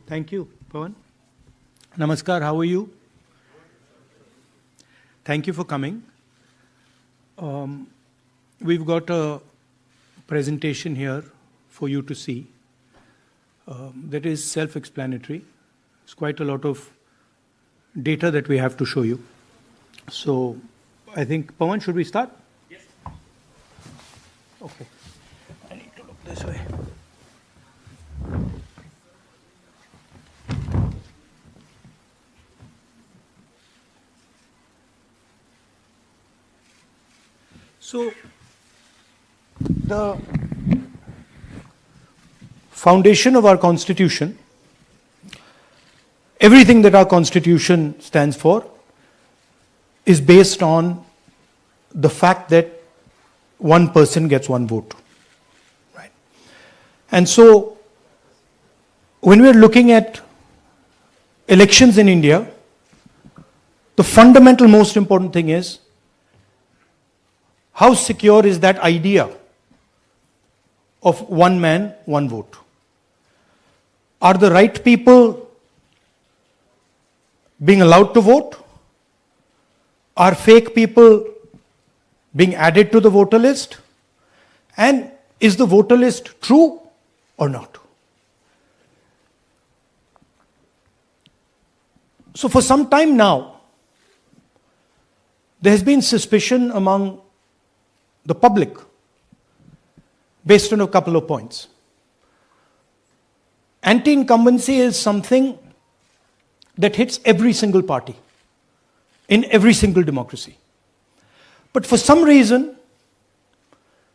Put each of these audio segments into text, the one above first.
Thank you, Pawan. Namaskar, how are you? Thank you for coming. We've got a presentation here for you to see that is self-explanatory. It's quite a lot of data that we have to show you. So I think, Pawan, should we start? Yes. Okay. I need to look this way. So, the foundation of our Constitution, everything that our Constitution stands for, is based on the fact that one person gets one vote. Right? And so, when we're looking at elections in India, the fundamental most important thing is how secure is that idea of one man, one vote? Are the right people being allowed to vote? Are fake people being added to the voter list? And is the voter list true or not? So for some time now, there has been suspicion among the public based on a couple of points. Anti-incumbency is something that hits every single party in every single democracy. But for some reason,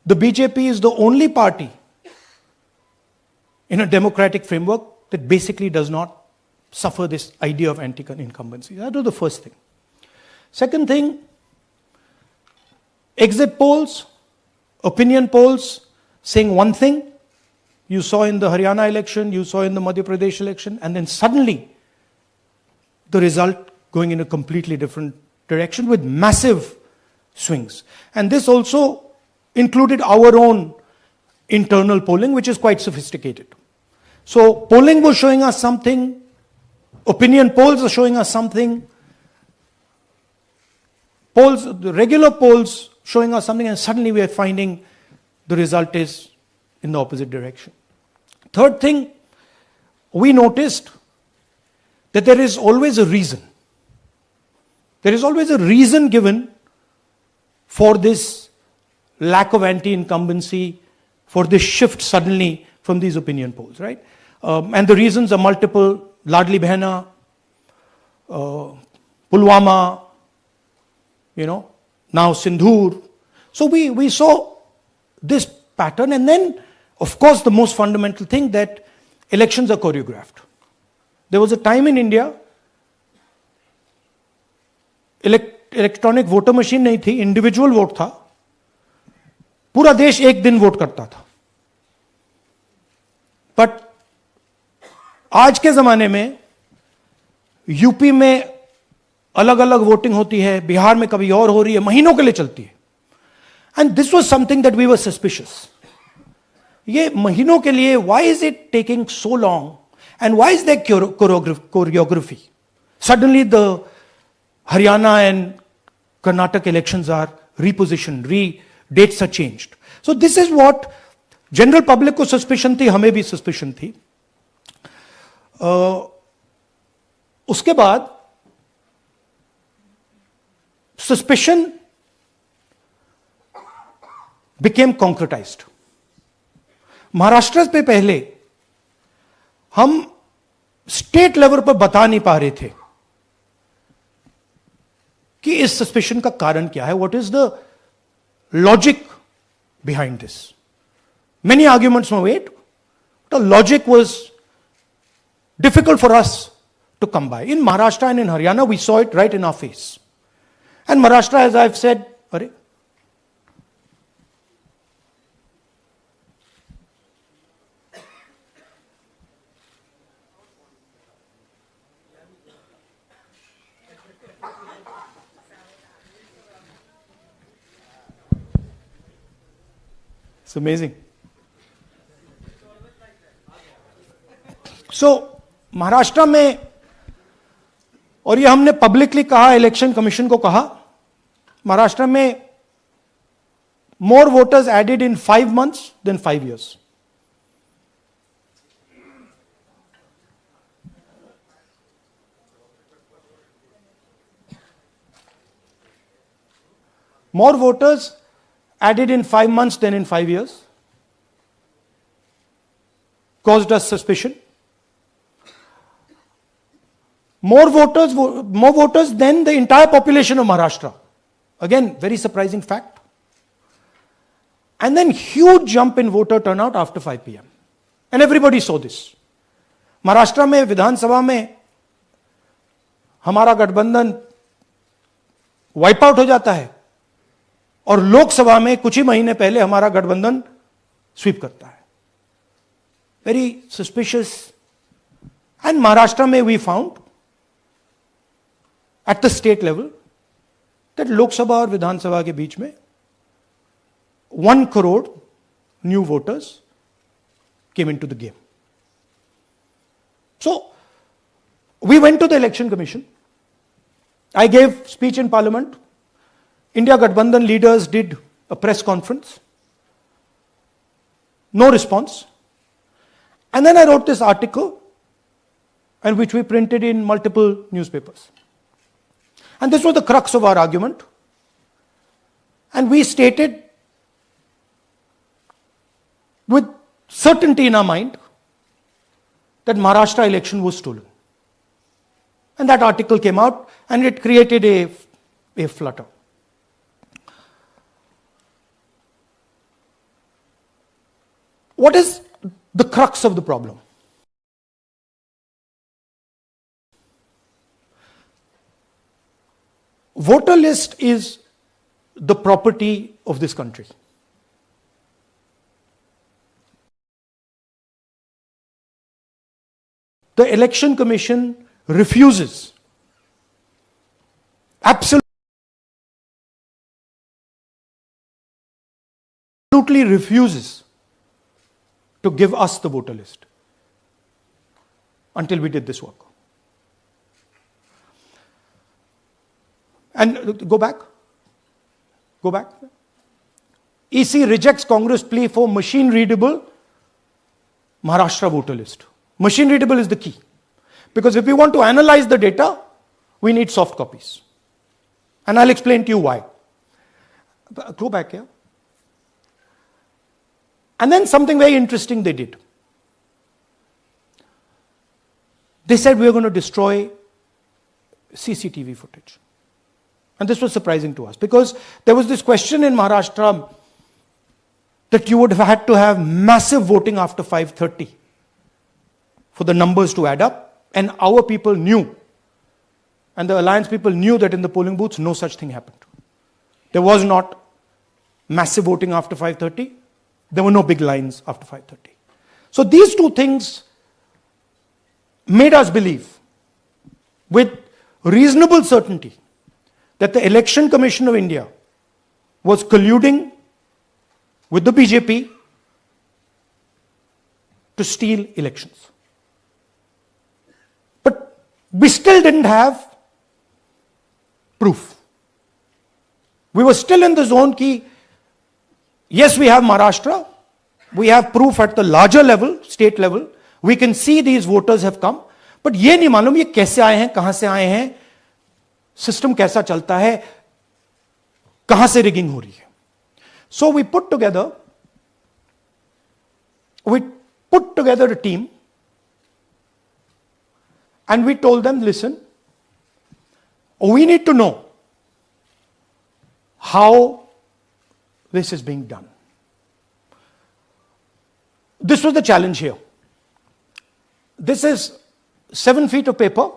the BJP is the only party in a democratic framework that basically does not suffer this idea of anti-incumbency. That was the first thing. Second thing, exit polls, opinion polls saying one thing, you saw in the Haryana election, you saw in the Madhya Pradesh election, and then suddenly the result going in a completely different direction with massive swings. And this also included our own internal polling, which is quite sophisticated. So polling was showing us something, opinion polls are showing us something, the regular polls showing us something, and suddenly we are finding the result is in the opposite direction. Third thing, we noticed that there is always a reason. There is always a reason given for this lack of anti-incumbency, for this shift suddenly from these opinion polls, right? And the reasons are multiple: Ladli Behna, Pulwama, now Sindhur. So we saw this pattern, and then, of course, the most fundamental thing, that elections are choreographed. There was a time in India, electronic voter machine नहीं थी, individual vote था, पूरा देश एक दिन vote करता था. But आज के जमाने में यूपी में अलग अलग वोटिंग होती है, बिहार में कभी और हो रही है, महीनों के लिए चलती है. And this was something that we were suspicious. ये महीनों के लिए, why is it taking so long, and why is that choreography? Suddenly the Haryana and Karnataka elections are repositioned, dates are changed. So this is what general public को suspicion थी, हमें भी suspicion थी. उसके बाद suspicion became concretized. महाराष्ट्र पे पहले हम स्टेट लेवल पर बता नहीं पा रहे थे कि इस सस्पेशन का कारण क्या है, what is the logic behind this. Many arguments were made, the logic was difficult for us to come by. In Maharashtra and in Haryana we saw it right in our face. And Maharashtra, as I have said, अरे it's amazing. So Maharashtra में, और ये हमने publicly कहा, election commission को कहा, महाराष्ट्र में more voters added in 5 months than 5 years. More voters added in 5 months than in 5 years. Caused us suspicion. More voters than the entire population of Maharashtra. Again, very surprising fact. And then huge jump in voter turnout after 5 p.m. And everybody saw this. Maharashtra में विधानसभा में हमारा गठबंधन wipe out हो जाता है और लोकसभा में कुछ ही महीने पहले हमारा गठबंधन स्वीप करता है. Very suspicious. एंड महाराष्ट्र में we found at the state level that Lok Sabha और विधानसभा के बीच में 1 crore new voters came into the game. So, we went to the election commission. I gave speech in parliament. India Gathbandhan leaders did a press conference. No response. And then I wrote this article, and which we printed in multiple newspapers. And this was the crux of our argument. And we stated with certainty in our mind that Maharashtra election was stolen. And that article came out and it created a flutter. What is the crux of the problem? Voter list is the property of this country. The Election Commission refuses, absolutely refuses to give us the voter list until we did this work. And go back. EC rejects Congress plea for machine readable Maharashtra voter list. Machine readable is the key. Because if we want to analyze the data, we need soft copies. And I'll explain to you why. Go back here. And then something very interesting they did. They said we are going to destroy CCTV footage. And this was surprising to us because there was this question in Maharashtra that you would have had to have massive voting after 5:30 for the numbers to add up. And our people knew, and the alliance people knew that in the polling booths, no such thing happened. There was not massive voting after 5:30. There were no big lines after 5:30. So these two things made us believe with reasonable certainty that the Election Commission of India was colluding with the BJP to steal elections. But we still didn't have proof. We were still in the zone ki, yes, we have Maharashtra, we have proof at the larger level, state level, we can see these voters have come, but ये नहीं मालूम ये कैसे आए हैं, कहां से आए हैं, सिस्टम कैसा चलता है, कहां से रिगिंग हो रही है. So we put together a team and we told them, listen, we need to know how this is being done. This was the challenge here. This is 7 feet of paper.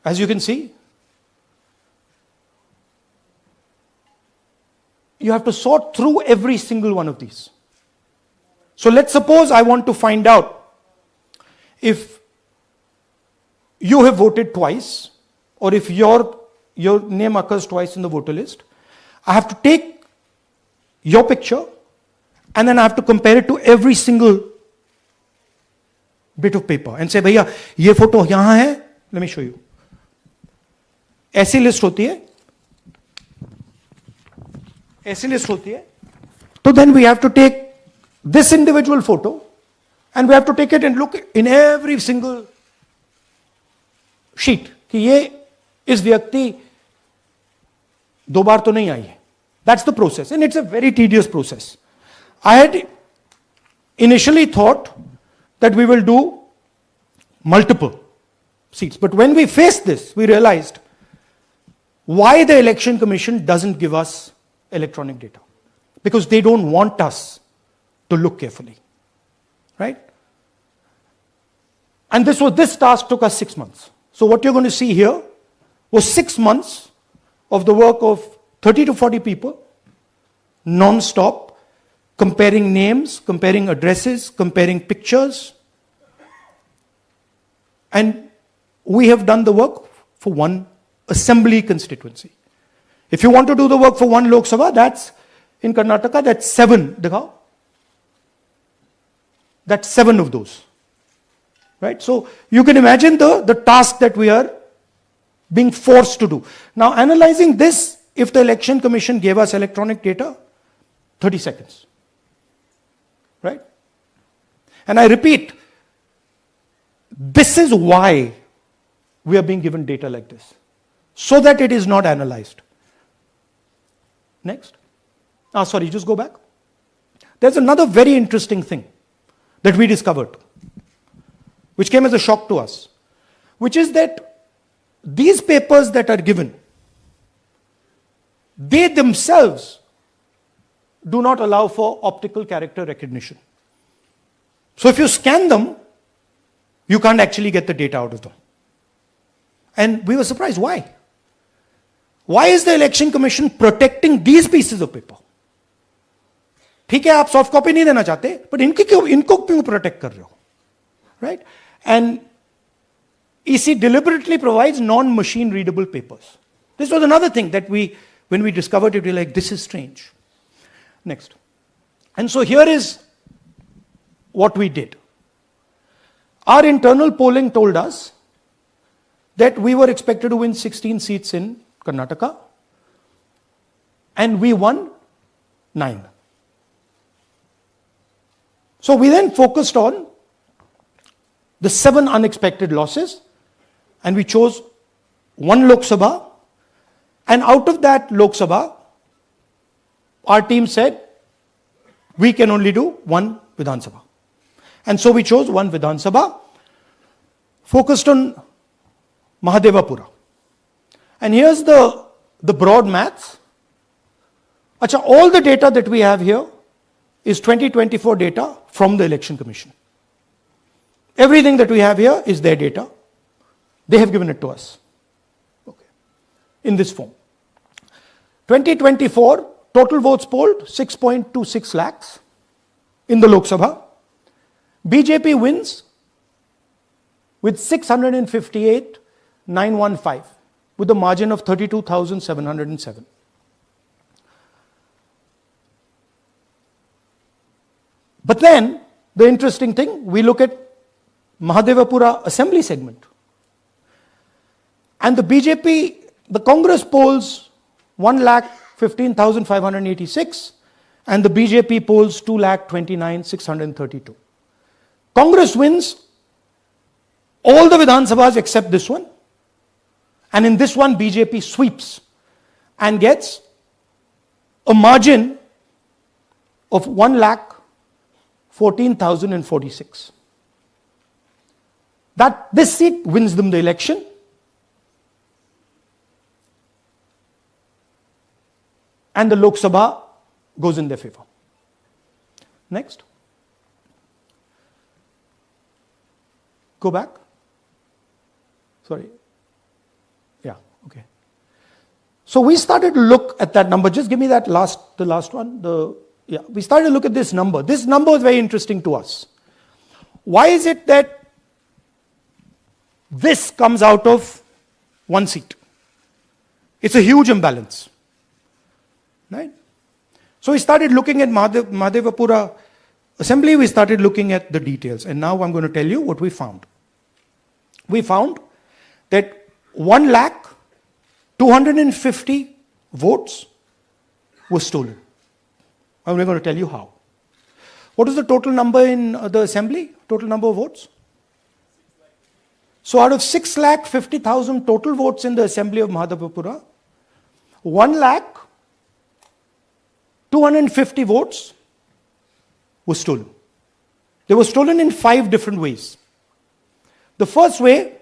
As you can see, you have to sort through every single one of these. So let's suppose I want to find out if you have voted twice or if your name occurs twice in the voter list. I have to take your picture and then I have to compare it to every single bit of paper and say, भैया ये photo यहां है, let me show you. ऐसी list होती है, ऐसी list होती है. So then we have to take this individual photo and we have to take it and look in every single sheet कि ये इस व्यक्ति दो बार तो नहीं आई है. That's the process and it's a very tedious process. I had initially thought that we will do multiple seats, but when we faced this, we realized why the Election Commission doesn't give us electronic data. Because they don't want us to look carefully. Right? And this task took us 6 months. So what you're going to see here was 6 months of the work of 30 to 40 people, non-stop, comparing names, comparing addresses, comparing pictures. And we have done the work for one assembly constituency. If you want to do the work for one Lok Sabha, that's in Karnataka, that's 7. Dikhao. That's 7 of those. Right? So you can imagine the task that we are being forced to do. Now analyzing this, if the Election Commission gave us electronic data, 30 seconds. Right? And I repeat, this is why we are being given data like this. So that it is not analyzed. Next. Sorry, just go back. There's another very interesting thing that we discovered, which came as a shock to us, which is that these papers that are given, they themselves do not allow for optical character recognition. So if you scan them, you can't actually get the data out of them. And we were surprised, why? Why is the Election Commission protecting these pieces of paper? ठीक है, आप soft copy नहीं देना चाहते, but इनको क्यों protect कर रहे हो? Right? And EC deliberately provides non-machine readable papers. This was another thing that when we discovered it, we were like, this is strange. Next. And so here is what we did. Our internal polling told us that we were expected to win 16 seats in Karnataka, and we won 9. So we then focused on the 7 unexpected losses, and we chose 1 Lok Sabha, and out of that Lok Sabha, our team said, we can only do 1 Vidhan Sabha. And so we chose 1 Vidhan Sabha, focused on Mahadevapura. And here's the broad maths. Achha, all the data that we have here is 2024 data from the Election Commission. Everything that we have here is their data. They have given it to us. Okay. In this form. 2024, total votes polled, 6.26 lakhs in the Lok Sabha. BJP wins with 658,915 with a margin of 32,707. But then, the interesting thing, we look at Mahadevapura assembly segment. And the BJP, the Congress polls 1,15,586 and the BJP polls 2,29,632. Congress wins all the Vidhan Sabhas except this one. And in this one, BJP sweeps and gets a margin of 1,14,046. This seat wins them the election. And the Lok Sabha goes in their favor. Next. Go back. Sorry. Yeah, okay. So we started to look at that number. Just give me that the last one. We started to look at this number. This number was very interesting to us. Why is it that this comes out of 1 seat? It's a huge imbalance. Right? So we started looking at Mahadevapura assembly, we started looking at the details. And now I'm going to tell you what we found. We found that 1,250,000 votes were stolen. And we're going to tell you how. What is the total number in the assembly? Total number of votes? So out of 6,50,000 total votes in the assembly of Mahadevapura, 1,250,000 votes were stolen. They were stolen in 5 different ways. The first way,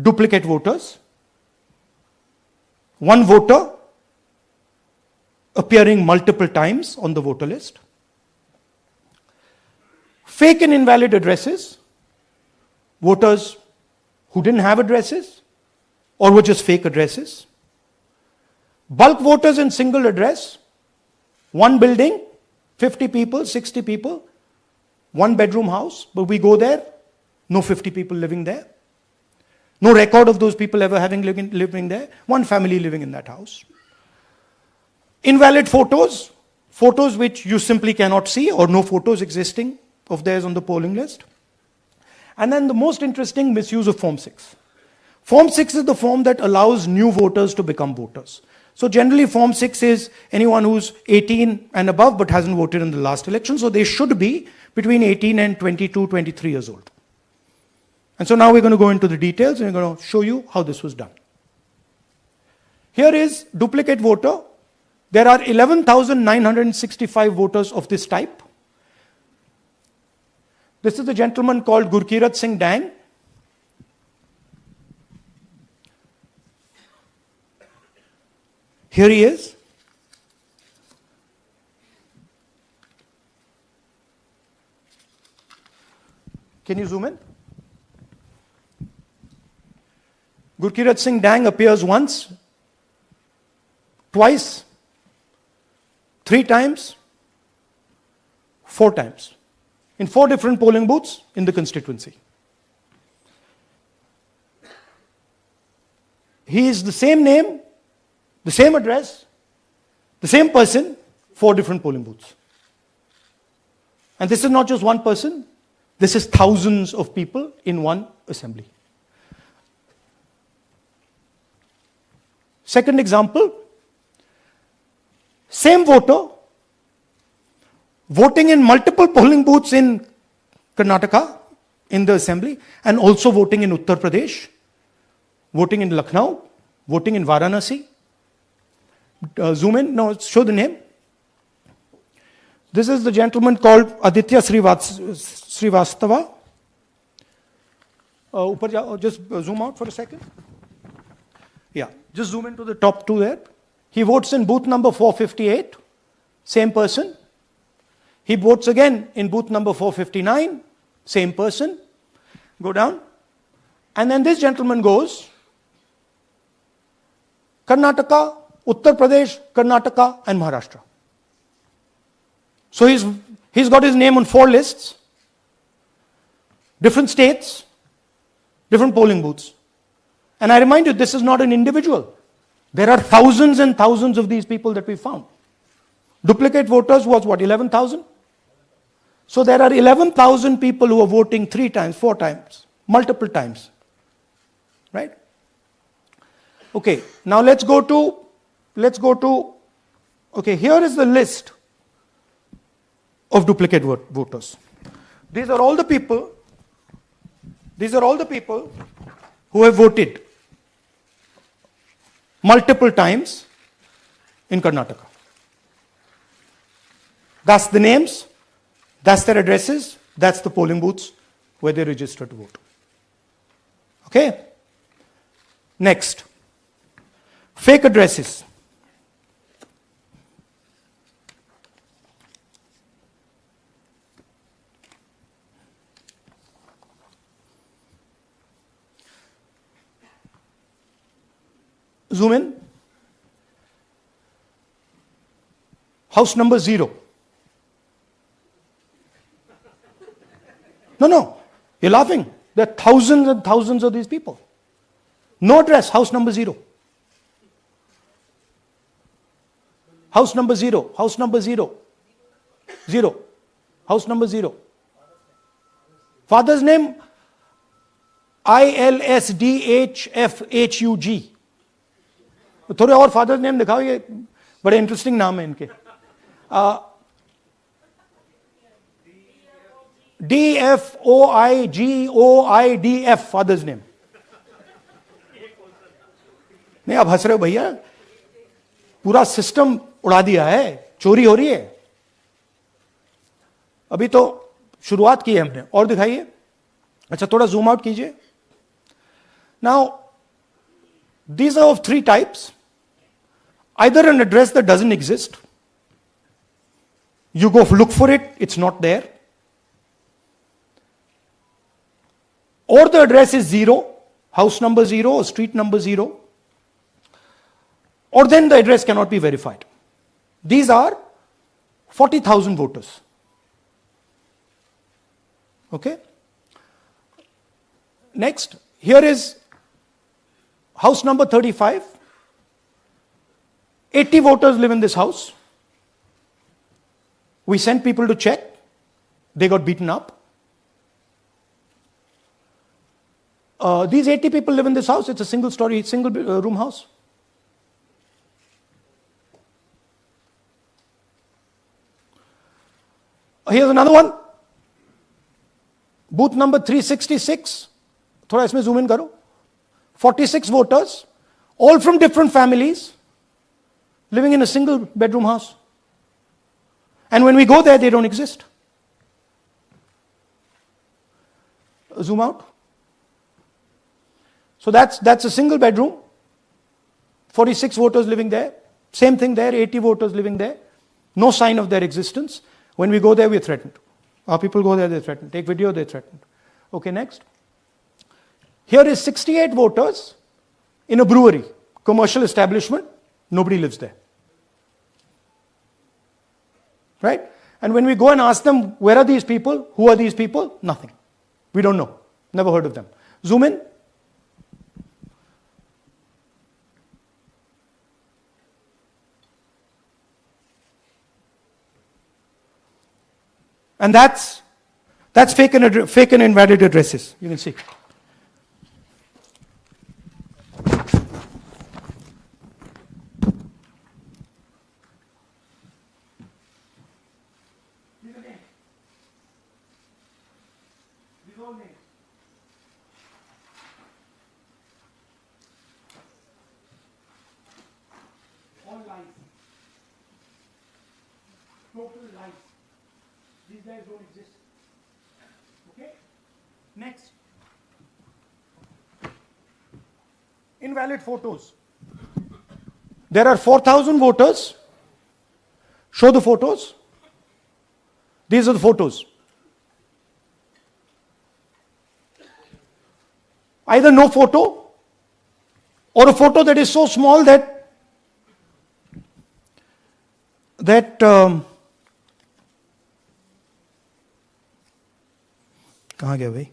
duplicate voters. One voter appearing multiple times on the voter list. Fake and invalid addresses. Voters who didn't have addresses or were just fake addresses. Bulk voters in single address. One building, 50 people, 60 people, 1 bedroom house, but we go there, no 50 people living there. No record of those people ever having living there. One family living in that house. Invalid photos, photos which you simply cannot see or no photos existing of theirs on the polling list. And then the most interesting, misuse of Form 6. Form 6 is the form that allows new voters to become voters. So generally Form 6 is anyone who's 18 and above but hasn't voted in the last election. So they should be between 18 and 22, 23 years old. And so now we're going to go into the details and we're going to show you how this was done. Here is duplicate voter. There are 11,965 voters of this type. This is a gentleman called Gurkirat Singh Dang. Here he is. Can you zoom in? Gurkirat Singh Dang appears once, twice, 3 times, 4 times. In 4 different polling booths in the constituency. He is the same name, the same address, the same person, 4 different polling booths. And this is not just one person, this is thousands of people in one assembly. Second example, same voter, voting in multiple polling booths in Karnataka, in the assembly, and also voting in Uttar Pradesh, voting in Lucknow, voting in Varanasi. Zoom in, no, show the name. This is the gentleman called Aditya Srivastava. Just zoom out for a second. Yeah, just zoom into the top 2 there. He votes in booth number 458, same person. He votes again in booth number 459, same person. Go down. And then this gentleman goes, Karnataka, Uttar Pradesh, Karnataka, and Maharashtra. So he's got his name on 4 lists, different states, different polling booths. And I remind you, this is not an individual. There are thousands and thousands of these people that we found. Duplicate voters was what, 11,000? So there are 11,000 people who are voting 3 times, 4 times, multiple times. Right? Okay, now let's go to, okay, here is the list of duplicate voters. These are all the people who have voted multiple times in Karnataka. That's the names, that's their addresses, that's the polling booths where they register to vote. Okay? Next, fake addresses. Zoom in. House number 0. No, you're laughing. There are thousands and thousands of these people. No address, house number 0. House number 0, house number 0. 0. House number 0. Father's name, ILSDHFHUG. थोड़े और father's name दिखाओ, ये बड़े interesting नाम है इनके. DFOIGOIDF father's name. नहीं, आप हंस रहे हो भैया, पूरा सिस्टम उड़ा दिया है, चोरी हो रही है. अभी तो शुरुआत की है हमने. और दिखाइए. अच्छा, थोड़ा जूम आउट कीजिए. Now these are of 3 types. Either an address that doesn't exist, you go look for it, it's not there, or the address is 0, house number 0 or street number 0, or then the address cannot be verified. These are 40,000 voters. Okay? Next, here is house number 35. 80 voters live in this house. We sent people to check. They got beaten up. These 80 people live in this house. It's a single story, single room house. Here's another one. Booth number 366. थोड़ा इसमें zoom in करो. 46 voters, all from different families, living in a single bedroom house. And when we go there, they don't exist. Zoom out. So that's a single bedroom. 46 voters living there. Same thing there, 80 voters living there. No sign of their existence. When we go there, we're threatened. Our people go there, they're threatened. Take video, they're threatened. Okay, next. Here is 68 voters in a brewery, commercial establishment. Nobody lives there. Right? And when we go and ask them, where are these people? Who are these people? Nothing. We don't know. Never heard of them. Zoom in. And that's fake and invalid addresses. You can see. All lies. Total lies. These guys don't exist. Okay? Next. Invalid photos. There are 4,000 voters. Show the photos. These are the photos. Either no photo or a photo that is so small that कहाँ गया भाई?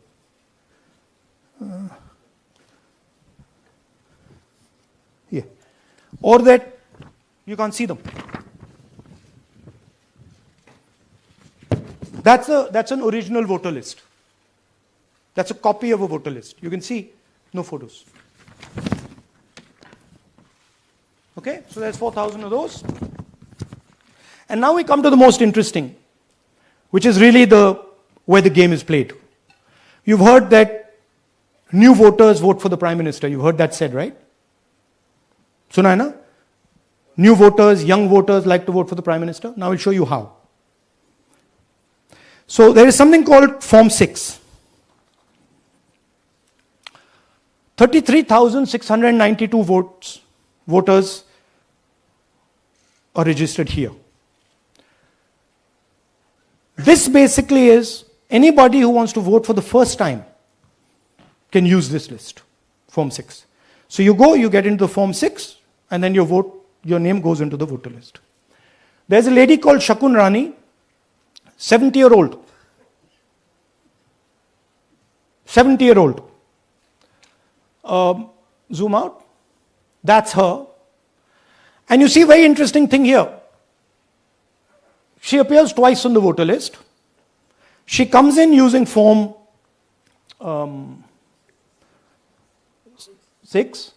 Yeah. Or that you can't see them. That's an original voter list. That's a copy of a voter list. You can see no photos. Okay, so there's 4,000 of those. And now we come to the most interesting, which is really where the game is played. You've heard that new voters vote for the Prime Minister. You've heard that said, right? Suna hai na? New voters, young voters like to vote for the Prime Minister. Now I'll show you how. So there is something called Form 6. 33,692 voters are registered here. This basically is anybody who wants to vote for the first time can use this list, Form 6. So you go, you get into the Form 6, and then your name goes into the voter list. There's a lady called Shakun Rani, 70-year-old. 70-year-old. Zoom out. That's her. And you see, very interesting thing here. She appears twice on the voter list. She comes in using form 6.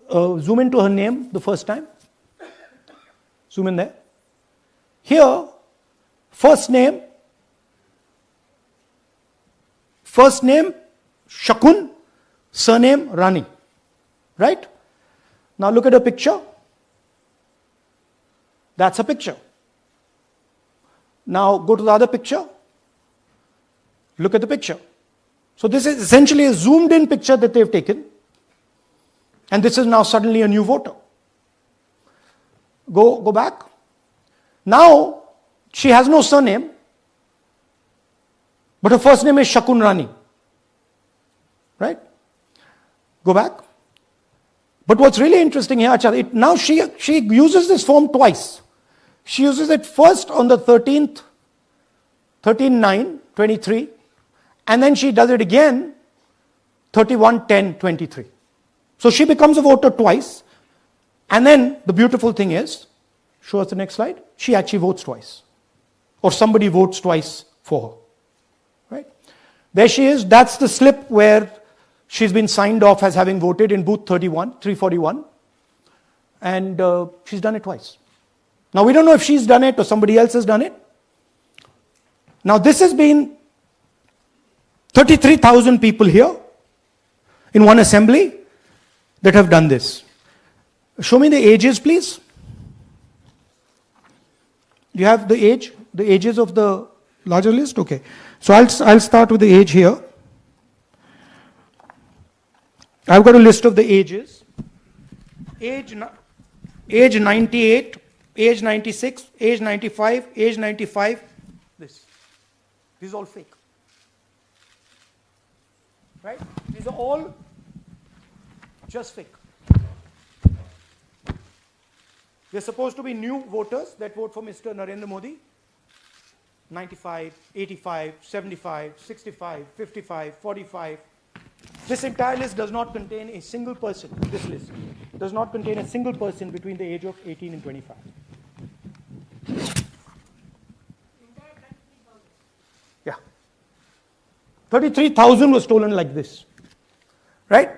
Zoom into her name the first time. Zoom in there. Here, first name Shakun, surname Rani. Right? Now look at a picture. That's a picture. Now go to the other picture. Look at the picture. So this is essentially a zoomed in picture that they've taken. And this is now suddenly a new voter. Go back. Now she has no surname, but her first name is Shakun Rani. Right? Go back. But what's really interesting here, now she uses this form twice. She uses it first on the 13th, 13/9/23, and then she does it again 31/10/23. So she becomes a voter twice, and then the beautiful thing is, show us the next slide, she actually votes twice. Or somebody votes twice for her. Right? There she is, that's the slip where she's been signed off as having voted in booth 341, and she's done it twice. Now we don't know if she's done it or somebody else has done it. Now this has been 33,000 people here in one assembly that have done this. Show me the ages, please. Do you have the ages of the larger list? Okay. So I'll start with the age here. I've got a list of the ages. Age 98, age 96, age 95, age 95. This is all fake. Right? These are all just fake. They're supposed to be new voters that vote for Mr. Narendra Modi. 95, 85, 75, 65, 55, 45. This entire list does not contain a single person. This list does not contain a single person between the age of 18 and 25. Yeah. 33,000 was stolen like this. Right?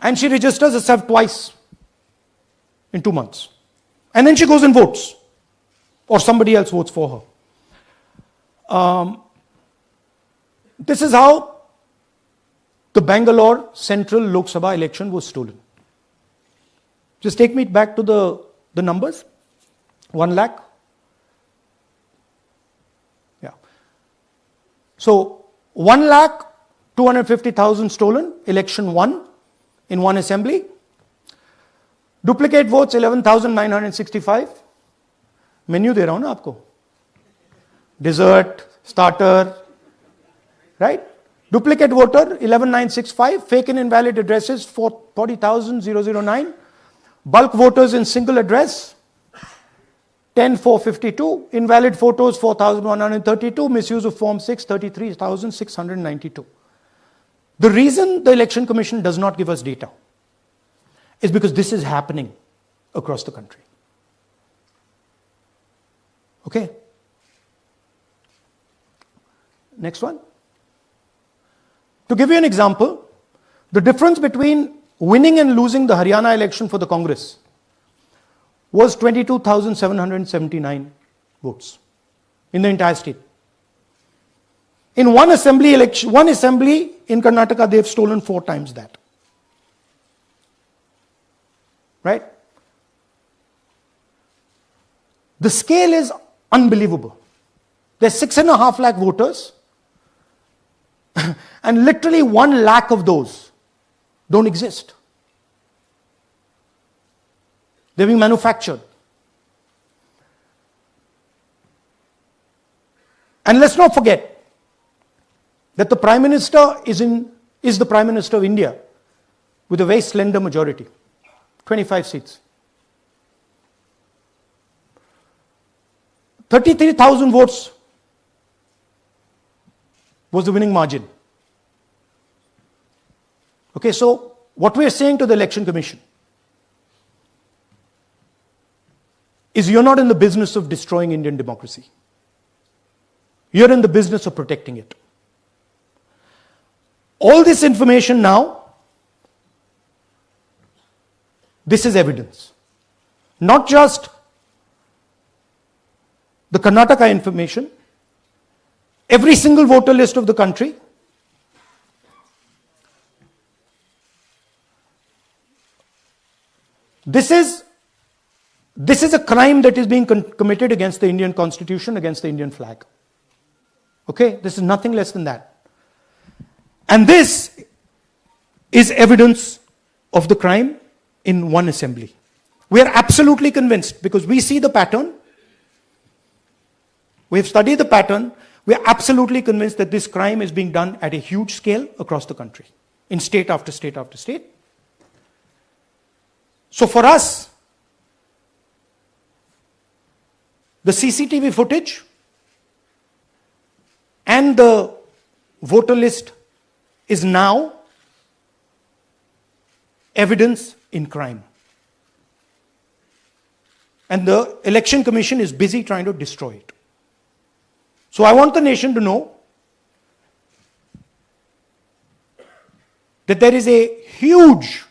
And she registers herself twice in 2 months. And then she goes and votes. Or somebody else votes for her. This is how the Bangalore Central Lok Sabha election was stolen. Just take me back to the numbers. 1 lakh. Yeah. So 1,250,000 stolen, election won in one assembly. Duplicate votes 11,965. Menu दे रहा हूं ना आपको. Dessert, starter, right? Duplicate voter 11,965. Fake and invalid addresses 40,009. Bulk voters in single address 10,452. Invalid photos 4,132. Misuse of form 6 33,692. The reason the Election Commission does not give us data is because this is happening across the country. Okay. Next one. To give you an example, the difference between winning and losing the Haryana election for the Congress was 22,779 votes in the entire state. In one assembly election, one assembly in Karnataka, they've stolen 4 times that. Right? The scale is unbelievable. There's 6.5 lakh voters, and literally 1 lakh of those don't exist. They're being manufactured. And let's not forget that the Prime Minister is the Prime Minister of India with a very slender majority, 25 seats. 33,000 votes was the winning margin. Okay, so what we are saying to the Election Commission is you're not in the business of destroying Indian democracy. you're in the business of protecting it. All this information now, this is evidence. Not just the Karnataka information, every single voter list of the country. This is a crime that is being committed against the Indian Constitution, against the Indian flag. Okay, this is nothing less than that. And this is evidence of the crime in one assembly. We are absolutely convinced, because we see the pattern. We have studied the pattern. We are absolutely convinced that this crime is being done at a huge scale across the country, in state after state after state. So for us, the CCTV footage and the voter list is now evidence in crime. And the Election Commission is busy trying to destroy it. So I want the nation to know that there is a huge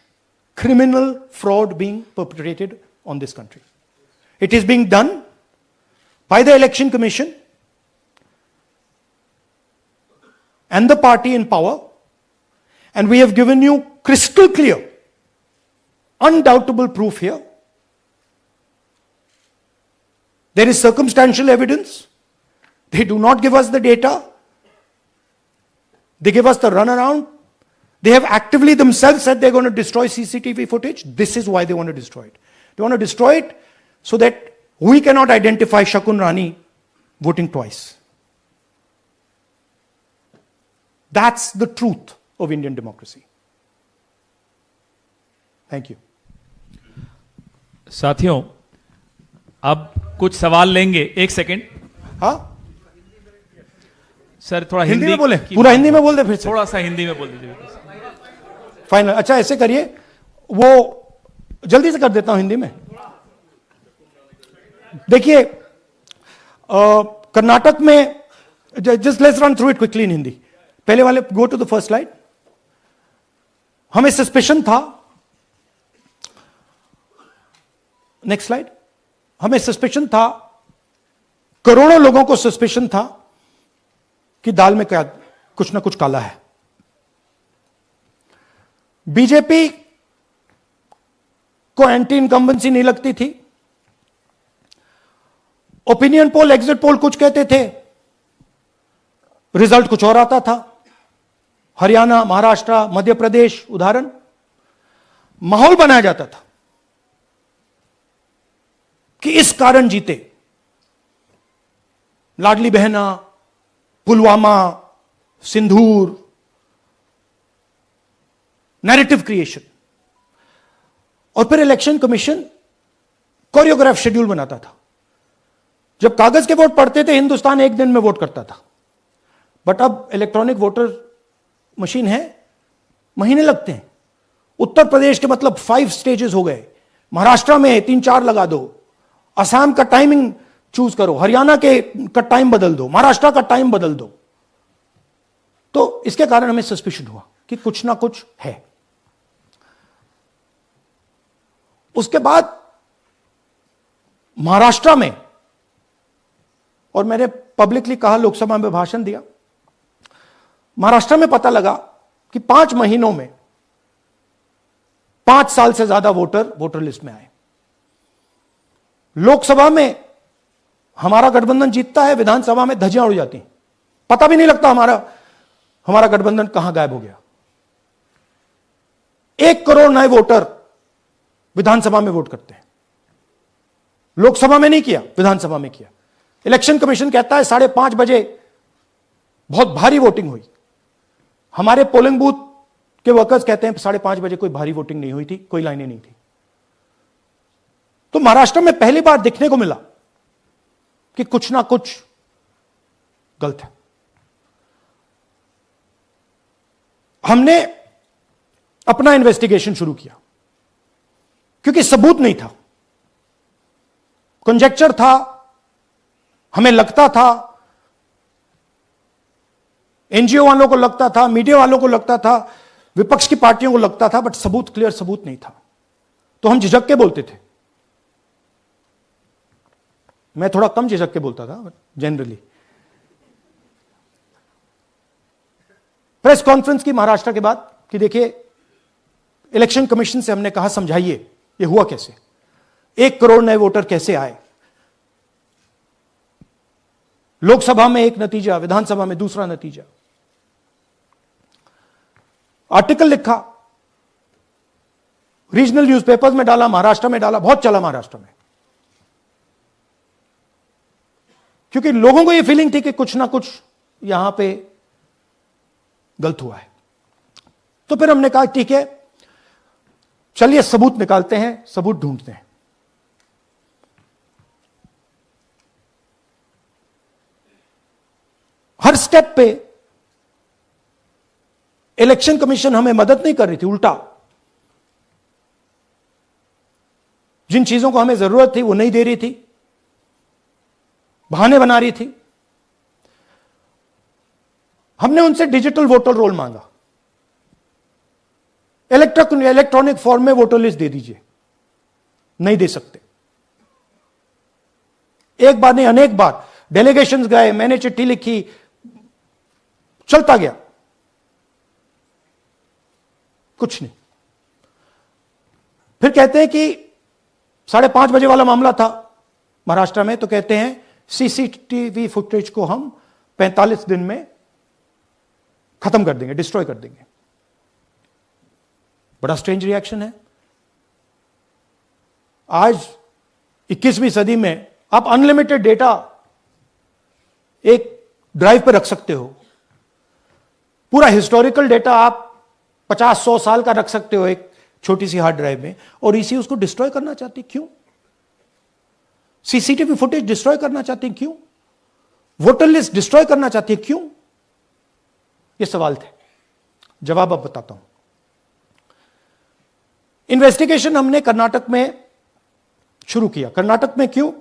criminal fraud being perpetrated on this country. It is being done by the Election Commission and the party in power, and we have given you crystal clear, undoubtable proof here. There is circumstantial evidence. They do not give us the data. They give us the runaround. They have actively themselves said they're going to destroy CCTV footage. This is why they want to destroy it. They want to destroy it so that we cannot identify Shakun Rani voting twice. That's the truth of Indian democracy. Thank you. साथियों, अब कुछ सवाल लेंगे. एक second. हाँ, sir थोड़ा हिंदी में बोले, पूरा हिंदी में बोल दे, फिर से थोड़ा सा हिंदी में बोल दीजिए. फाइनल. अच्छा, ऐसे करिए, वो जल्दी से कर देता हूं हिंदी में. देखिए, कर्नाटक में, just let's run through it quickly in Hindi. पहले वाले, go to the first slide. हमें सस्पेशन था, नेक्स्ट स्लाइड. हमें सस्पेशन था, करोड़ों लोगों को सस्पेशन था कि दाल में क्या कुछ ना कुछ काला है. बीजेपी को एंटी इनकम्बेंसी नहीं लगती थी. ओपिनियन पोल, एग्जिट पोल कुछ कहते थे, रिजल्ट कुछ और आता था. हरियाणा, महाराष्ट्र, मध्य प्रदेश उदाहरण. माहौल बनाया जाता था कि इस कारण जीते. लाडली बहना, पुलवामा, सिंदूर, नैरेटिव क्रिएशन. और फिर इलेक्शन कमीशन कोरियोग्राफ शेड्यूल बनाता था. जब कागज के वोट पड़ते थे, हिंदुस्तान एक दिन में वोट करता था. बट अब इलेक्ट्रॉनिक वोटर मशीन है, महीने लगते हैं. उत्तर प्रदेश के मतलब 5 स्टेजेस हो गए. महाराष्ट्र में 3-4 लगा दो. असम का टाइमिंग चूज करो, हरियाणा के का टाइम बदल दो, महाराष्ट्र का टाइम बदल दो. तो इसके कारण हमें सस्पिशन हुआ कि कुछ ना कुछ है. उसके बाद महाराष्ट्र में, और मैंने पब्लिकली कहा, लोकसभा में भाषण दिया, महाराष्ट्र में पता लगा कि 5 महीनों में 5 साल से ज्यादा वोटर लिस्ट में आए. लोकसभा में हमारा गठबंधन जीतता है, विधानसभा में धज्जियां उड़ जाती हैं. पता भी नहीं लगता हमारा गठबंधन कहां गायब हो गया. 1 करोड़ नए वोटर विधानसभा में वोट करते हैं. लोकसभा में नहीं किया, विधानसभा में किया. इलेक्शन कमीशन कहता है 5:30 बजे बहुत भारी वोटिंग हुई. हमारे पोलिंग बूथ के वर्कर्स कहते हैं 5:30 बजे कोई भारी वोटिंग नहीं हुई थी, कोई लाइनें नहीं थी. तो महाराष्ट्र में पहली बार दिखने को मिला कि कुछ ना कुछ गलत है. हमने अपना इन्वेस्टिगेशन शुरू किया क्योंकि सबूत नहीं था, कंजेक्चर था. हमें लगता था एनजीओ वालों को लगता था, मीडिया वालों को लगता था, विपक्ष की पार्टियों को लगता था, बट सबूत, क्लियर सबूत नहीं था, तो हम झिझक के बोलते थे। मैं थोड़ा कम झिझक के बोलता था जनरली। प्रेस कॉन्फ्रेंस की महाराष्ट्र के बाद कि देखिए, इलेक्शन कमीशन से हमने कहा समझाइए ये हुआ कैसे, 1 करोड़ नए वोटर कैसे आए, लोकसभा में एक नतीजा, विधानसभा में दूसरा नतीजा। आर्टिकल लिखा, रीजनल न्यूज़पेपर्स में डाला, महाराष्ट्र में डाला, बहुत चला महाराष्ट्र में, क्योंकि लोगों को यह फीलिंग थी कि कुछ ना कुछ यहां पे गलत हुआ है। तो फिर हमने कहा ठीक है, चलिए सबूत निकालते हैं, सबूत ढूंढते हैं। हर स्टेप पे इलेक्शन कमीशन हमें मदद नहीं कर रही थी, उल्टा जिन चीजों को हमें जरूरत थी वो नहीं दे रही थी, बहाने बना रही थी। हमने उनसे डिजिटल वोटर रोल मांगा, इलेक्ट्रॉनिक फॉर्म में वोटर लिस्ट दे दीजिए, नहीं दे सकते। एक बार नहीं, अनेक बार डेलीगेशंस गए, मैंने चिट्ठी लिखी, चलता गया, कुछ नहीं। फिर कहते हैं कि 5:30 बजे वाला मामला था महाराष्ट्र में, तो कहते हैं सीसीटीवी फुटेज को हम 45 दिन में खत्म कर देंगे, डिस्ट्रॉय कर देंगे। बड़ा स्ट्रेंज रिएक्शन है। आज 21वीं सदी में आप अनलिमिटेड डेटा एक ड्राइव पर रख सकते हो, पूरा हिस्टोरिकल डेटा आप 50-100 साल का रख सकते हो एक छोटी सी हार्ड ड्राइव में, और इसी उसको डिस्ट्रॉय करना चाहती, क्यों? सीसीटीवी फुटेज डिस्ट्रॉय करना चाहती, क्यों? वोटर लिस्ट डिस्ट्रॉय करना चाहती है, क्यों? ये सवाल थे, जवाब अब बताता हूं। इन्वेस्टिगेशन हमने कर्नाटक में शुरू किया। कर्नाटक में क्यों?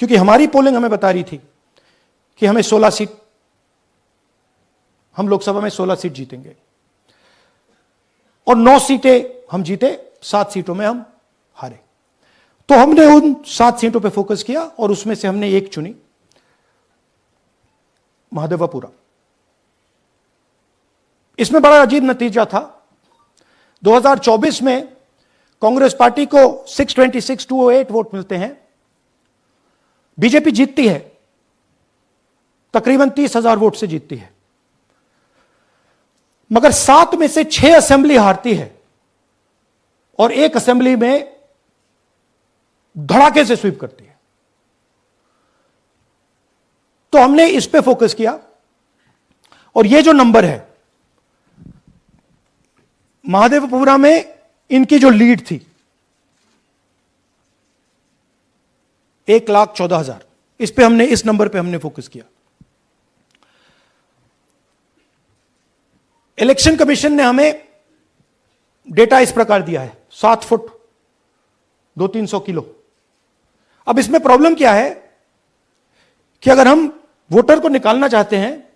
क्योंकि हमारी पोलिंग हमें बता रही थी कि हमें 16 सीट, हम लोकसभा में 16 सीट जीतेंगे, और 9 सीटें हम जीते, 7 सीटों में हम हारे। तो हमने उन 7 सीटों पे फोकस किया, और उसमें से हमने एक चुनी, महादेवपुरा। इसमें बड़ा अजीब नतीजा था। 2024 में कांग्रेस पार्टी को 626-208 वोट मिलते हैं, बीजेपी जीतती है, तकरीबन 30,000 वोट से जीतती है, मगर 7 में से 6 असेंबली हारती है, और 1 असेंबली में धड़ाके से स्वीप करती है। तो हमने इस पे फोकस किया, और ये जो नंबर है, महादेवपुरा में इनकी जो लीड थी 1,14,000, इस पे हमने, इस नंबर पे हमने फोकस किया। इलेक्शन कमीशन ने हमें डेटा इस प्रकार दिया है, 7 फुट 200-300 किलो। अब इसमें प्रॉब्लम क्या है कि अगर हम वोटर को निकालना चाहते हैं,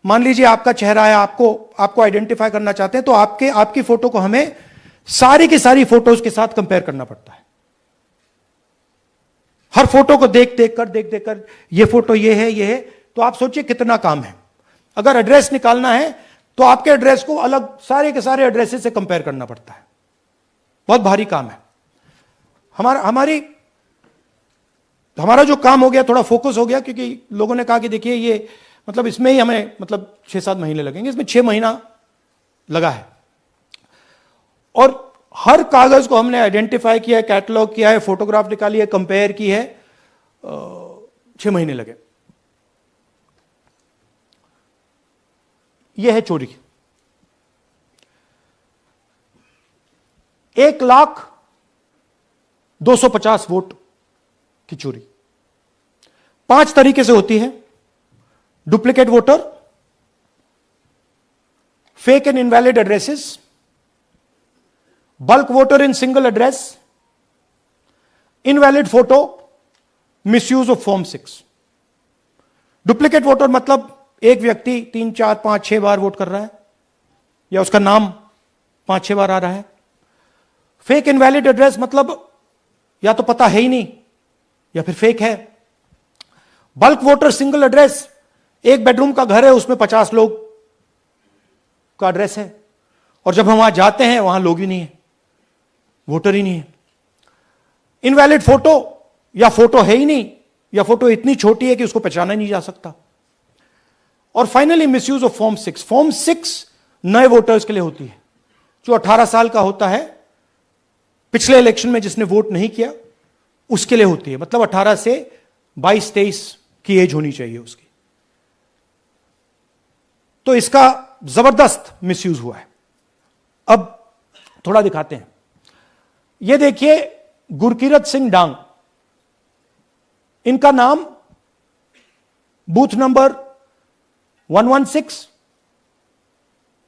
मान लीजिए आपका चेहरा है, आपको आइडेंटिफाई करना चाहते हैं, तो आपकी फोटो को हमें सारी की सारी फोटोज के साथ कंपेयर करना पड़ता है। हर फोटो को देख कर ये फोटो ये है, तो आप सोचिए कितना काम है। अगर एड्रेस निकालना है तो आपके एड्रेस को अलग सारे के सारे एड्रेसेस से कंपेयर करना पड़ता है, बहुत भारी काम है। हमारा जो काम हो गया, थोड़ा फोकस हो गया, क्योंकि लोगों ने कहा कि देखिए ये मतलब इसमें ही हमें मतलब 6-7 महीने लगेंगे, इसमें 6 महीना लगा है, और हर कागज को हमने आइडेंटिफाई किया है, कैटलॉग किया है, फोटोग्राफ निकाली है, कंपेयर की है, 6 महीने लगे। यह है चोरी। 1,02,50 वोट की चोरी 5 तरीके से होती है। Duplicate voter, fake and invalid addresses, bulk voter in single address, invalid photo, misuse of form 6। Duplicate voter मतलब एक व्यक्ति 3, 4, 5, 6 बार वोट कर रहा है, या उसका नाम 5, 6 बार आ रहा है। फेक इनवैलिड एड्रेस मतलब या तो पता है ही नहीं या फिर फेक है। बल्क वोटर सिंगल एड्रेस, एक बेडरूम का घर है, उसमें 50 लोग का एड्रेस है, और जब हम वहां जाते हैं वहां लोग ही नहीं है, वोटर ही नहीं है। इनवैलिड फोटो, या फोटो है ही नहीं, या फोटो इतनी छोटी है कि उसको पहचाना ही नहीं जा सकता। और finally misuse of form 6। Form 6 नए वोटर्स के लिए होती है, जो 18 साल का होता है, पिछले इलेक्शन में जिसने वोट नहीं किया उसके लिए होती है। मतलब 18 से 22-23 की एज होनी चाहिए उसकी। तो इसका जबरदस्त मिसयूज हुआ है। अब थोड़ा दिखाते हैं। यह देखिए गुरकीरत सिंह डांग, इनका नाम बूथ नंबर 116,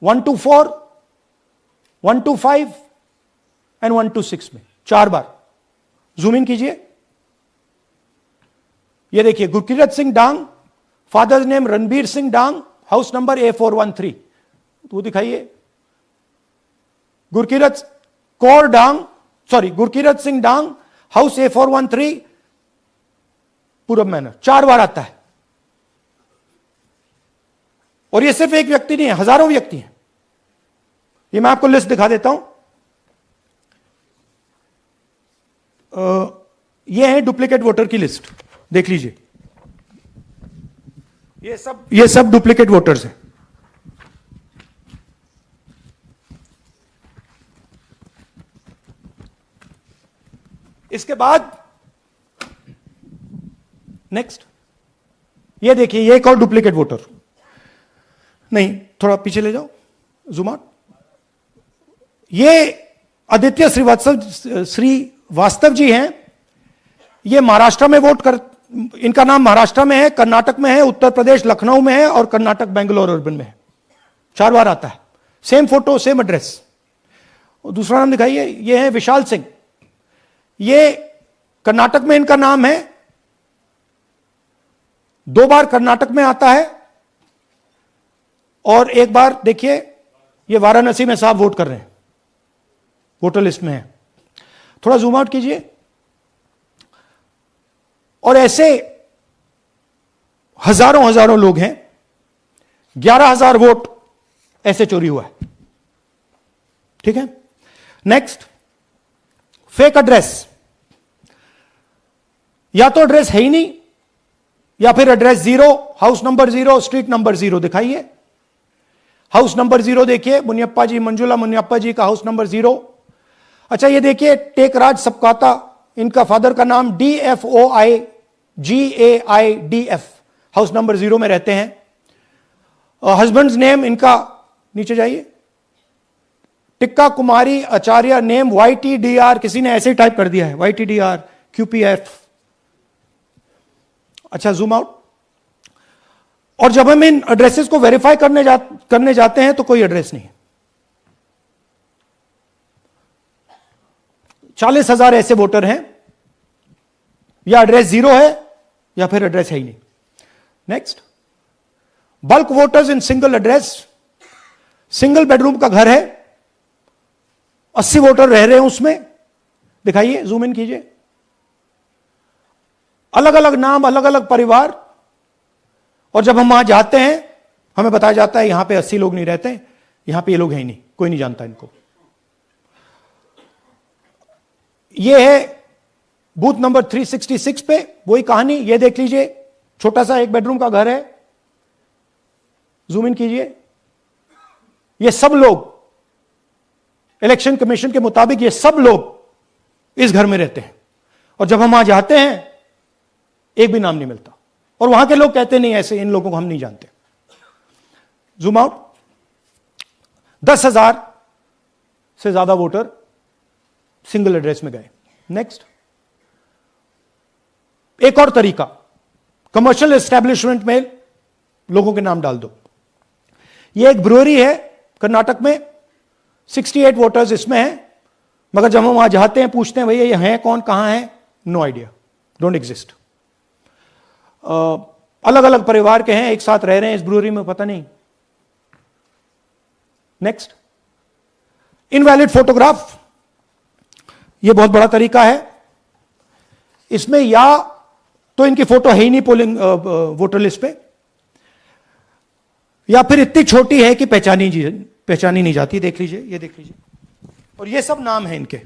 124, 125 एंड 126 में 4 बार। जूम इन कीजिए। यह देखिए गुरकीरत सिंह डांग, फादर्स नेम रणबीर सिंह डांग, हाउस नंबर A413। तो दिखाइए गुरकीरत कौर डांग, सॉरी गुरकीरत सिंह डांग, हाउस A413, पूरब मैनर। 4 बार आता है। और यह सिर्फ एक व्यक्ति नहीं है, हजारों व्यक्ति हैं। ये मैं आपको लिस्ट दिखा देता हूं। यह है डुप्लीकेट वोटर की लिस्ट, देख लीजिए। ये सब डुप्लीकेट वोटर्स हैं। इसके बाद नेक्स्ट, ये देखिए, ये एक और डुप्लीकेट वोटर। नहीं, थोड़ा पीछे ले जाओ, जूम आउट। ये आदित्य श्रीवास्तव जी हैं। ये महाराष्ट्र में वोट कर, इनका नाम महाराष्ट्र में है, कर्नाटक में है, उत्तर प्रदेश लखनऊ में है, और कर्नाटक बेंगलोर अर्बन में है। 4 बार आता है। Same photo, same address. और दूसरा नाम दिखाइए, ये है विशाल सिंह। ये कर्नाटक में इनका नाम है, 2 बार कर्नाटक में आता है, और 1 बार देखिए ये वाराणसी में साहब वोट कर रहे हैं, वोटर लिस्ट में है। थोड़ा जूम आउट कीजिए। और ऐसे हजारों लोग हैं। 11,000 वोट ऐसे चोरी हुआ है। ठीक है। Next, fake address. या तो एड्रेस है ही नहीं, या फिर address 0, house number 0, street number 0। दिखाइए हाउस नंबर 0, देखिए मुनियप्पा जी, मंजुला मुनियप्पा जी का हाउस नंबर 0। अच्छा, ये देखिए टेकराज सबकाता, इनका फादर का नाम DFOIGAIDF, हाउस नंबर 0 में रहते हैं। हस्बैंड्स नेम इनका, नीचे जाइए, टिक्का कुमारी आचार्य, नेम YTDR, किसी ने ऐसे ही टाइप कर दिया है, YTDR QPF। अच्छा, जूम आउट। और जब हम इन एड्रेसेस को वेरीफाई करने जाते हैं तो कोई एड्रेस नहीं है। 40,000 ऐसे वोटर हैं, या एड्रेस 0 है या फिर एड्रेस है ही नहीं। Next, bulk voters in single address. Single bedroom का घर है, 80 वोटर रह रहे हैं उसमें। दिखाइए, जूम इन कीजिए। अलग अलग नाम, अलग अलग परिवार। और जब हम वहां जाते हैं हमें बताया जाता है यहां पे 80 लोग नहीं रहते, यहां पे ये लोग हैं ही नहीं, कोई नहीं जानता इनको। ये है बूथ नंबर 366 पे वही कहानी। ये देख लीजिए, छोटा सा 1 बेडरूम का घर है। जूम इन कीजिए। ये सब लोग, इलेक्शन कमीशन के मुताबिक ये सब लोग इस घर में रहते हैं। और जब हम वहां जाते हैं एक भी नाम नहीं मिलता, और वहां के लोग कहते नहीं, ऐसे इन लोगों को हम नहीं जानते। Zoom out. 10,000 से ज्यादा वोटर सिंगल एड्रेस में गए। नेक्स्ट, एक और तरीका, कमर्शियल एस्टेब्लिशमेंट में लोगों के नाम डाल दो। यह एक ब्रूअरी है कर्नाटक में, 68 वोटर्स इसमें हैं, मगर जब हम वहां जाते हैं पूछते हैं भैया ये हैं कौन, कहां है, नो आइडिया, डोंट एग्जिस्ट। अलग अलग परिवार के हैं, एक साथ रह रहे हैं इस ब्रूअरी में, पता नहीं। नेक्स्ट, इनवैलिड फोटोग्राफ, यह बहुत बड़ा तरीका है। इसमें या तो इनकी फोटो है ही नहीं पोलिंग वोटर लिस्ट पे, या फिर इतनी छोटी है कि पहचानी नहीं जाती। देख लीजिए, ये देख लीजिए, और ये सब नाम है इनके,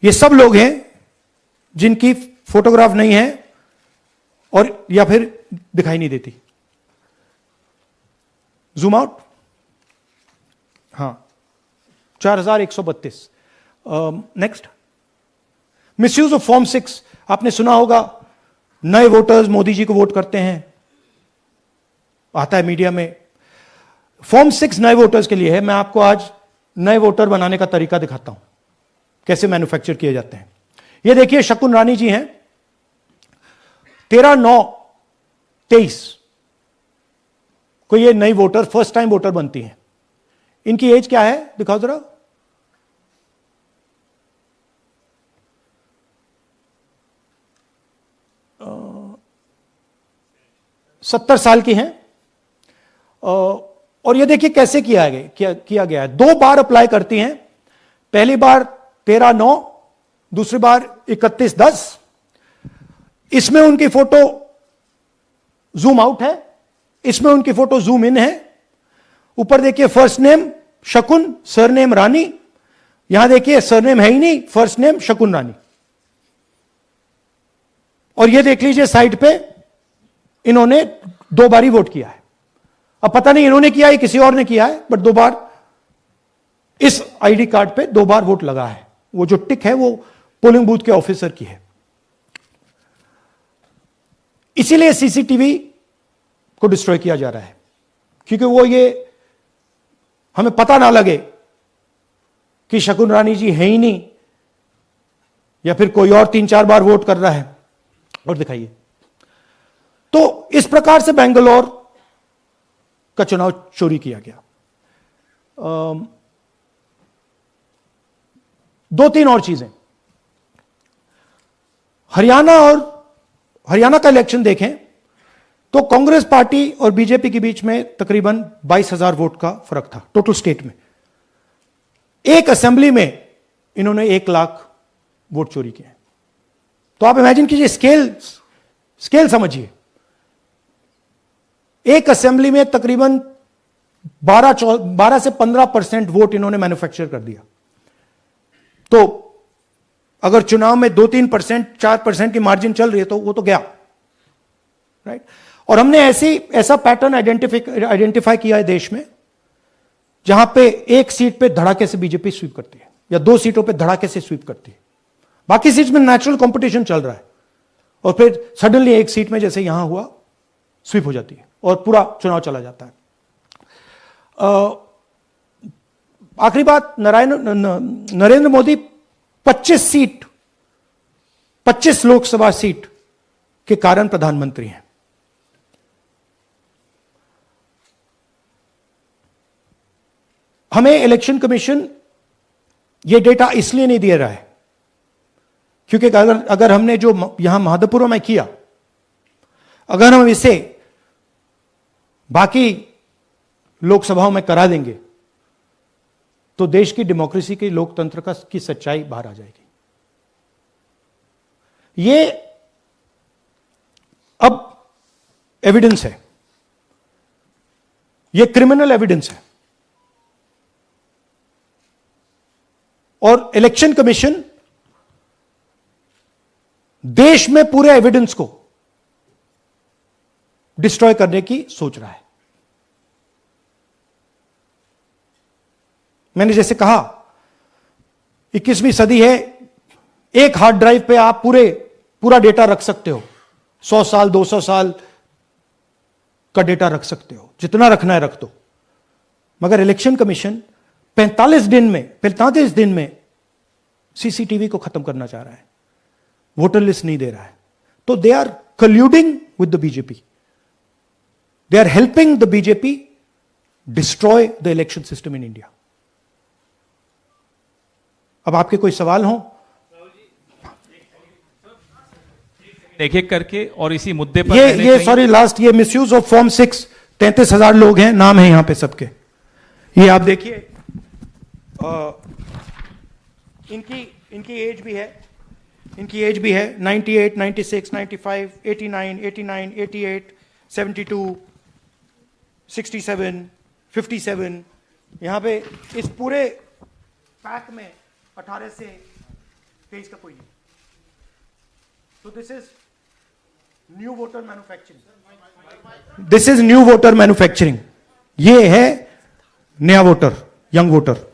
ये सब लोग हैं जिनकी फोटोग्राफ नहीं है और या फिर दिखाई नहीं देती। जूम आउट, हां, 4132। नेक्स्ट, मिसयूज ऑफ फॉर्म 6, आपने सुना होगा, नए वोटर्स मोदी जी को वोट करते हैं, आता है मीडिया में। फॉर्म 6 नए वोटर्स के लिए है। मैं आपको आज नए वोटर बनाने का तरीका दिखाता हूं, कैसे मैन्युफैक्चर किए जाते हैं। ये देखिए, शकुन रानी जी हैं, 13/9/23 को ये नई वोटर, फर्स्ट टाइम वोटर बनती हैं। इनकी एज क्या है, दिखाओ जरा। अ, 70 साल की हैं। और ये देखिए कैसे किया गया है। 2 बार अप्लाई करती हैं, पहली बार 13/9, दूसरी बार 31/10। इसमें उनकी फोटो जूम आउट है, इसमें उनकी फोटो जूम इन है। ऊपर देखिए फर्स्ट नेम शकुन, सरनेम रानी। यहां देखिए सरनेम है ही नहीं, फर्स्ट नेम शकुन रानी। और ये देख लीजिए साइड पे, इन्होंने 2 बार ही वोट किया है। अब पता नहीं इन्होंने किया है किसी और ने किया है, बट 2 बार इस आईडी कार्ड पे 2 बार वोट लगा है। वो जो टिक है वो पोलिंग बूथ के ऑफिसर की है। इसीलिए सीसीटीवी को डिस्ट्रॉय किया जा रहा है, क्योंकि वो ये हमें पता ना लगे कि शकुन रानी जी है ही नहीं, या फिर कोई और 3-4 बार वोट कर रहा है। और दिखाइए, तो इस प्रकार से बेंगलोर का चुनाव चोरी किया गया। 2-3 और चीजें। हरियाणा का इलेक्शन देखें तो कांग्रेस पार्टी और बीजेपी के बीच में तकरीबन 22,000 वोट का फर्क था टोटल स्टेट में। एक असेंबली में इन्होंने 1 लाख वोट चोरी किए। तो आप इमेजिन कीजिए, स्केल समझिए। एक असेंबली में तकरीबन 12 से 15% वोट इन्होंने मैन्युफैक्चर कर दिया। तो अगर चुनाव में 2-3%, 4% की मार्जिन चल रही है तो वो तो गया, राइट। और हमने ऐसा पैटर्न आइडेंटिफाई किया है देश में, जहां पे एक सीट पे धड़ाके से बीजेपी स्वीप करती है, या 2 सीटों पे धड़ाके से स्वीप करती है। बाकी सीट में नेचुरल कंपटीशन चल रहा है, और फिर सडनली एक सीट में जैसे यहां हुआ स्वीप हो जाती है और पूरा चुनाव चला जाता है। आखिरी बात, नरेंद्र मोदी 25 लोकसभा सीट के कारण प्रधानमंत्री हैं। हमें इलेक्शन कमीशन यह डेटा इसलिए नहीं दे रहा है क्योंकि अगर हमने जो यहां महादेवपुर में किया, अगर हम इसे बाकी लोकसभाओं में करा देंगे तो देश की डेमोक्रेसी की, लोकतंत्र की सच्चाई बाहर आ जाएगी। ये अब एविडेंस है, ये क्रिमिनल एविडेंस है। और इलेक्शन कमीशन देश में पूरे एविडेंस को डिस्ट्रॉय करने की सोच रहा है। मैंने जैसे कहा, 21वीं सदी है, एक हार्ड ड्राइव पे आप पूरा डेटा रख सकते हो। 100 साल 200 साल का डेटा रख सकते हो, जितना रखना है रख दो। मगर इलेक्शन कमीशन 45 दिन में सीसीटीवी को खत्म करना चाह रहा है, वोटर लिस्ट नहीं दे रहा है। तो they are colluding with the BJP, they are helping the BJP destroy the election system in India. अब आपके कोई सवाल हो? एक एक करके और इसी मुद्दे पर रहने ये चाहिए। सॉरी लास्ट, ये मिसयूज ऑफ फॉर्म 6, 33,000 लोग हैं, नाम है यहां पे सबके। ये आप देखिए, इनकी एज भी है, 98, 96, 95, 89, 88, 72, 67, 57। यहां पे इस पूरे पैक में 18 से 23 का कोई नहीं। तो this is new voter manufacturing, ये है नया वोटर, यंग वोटर।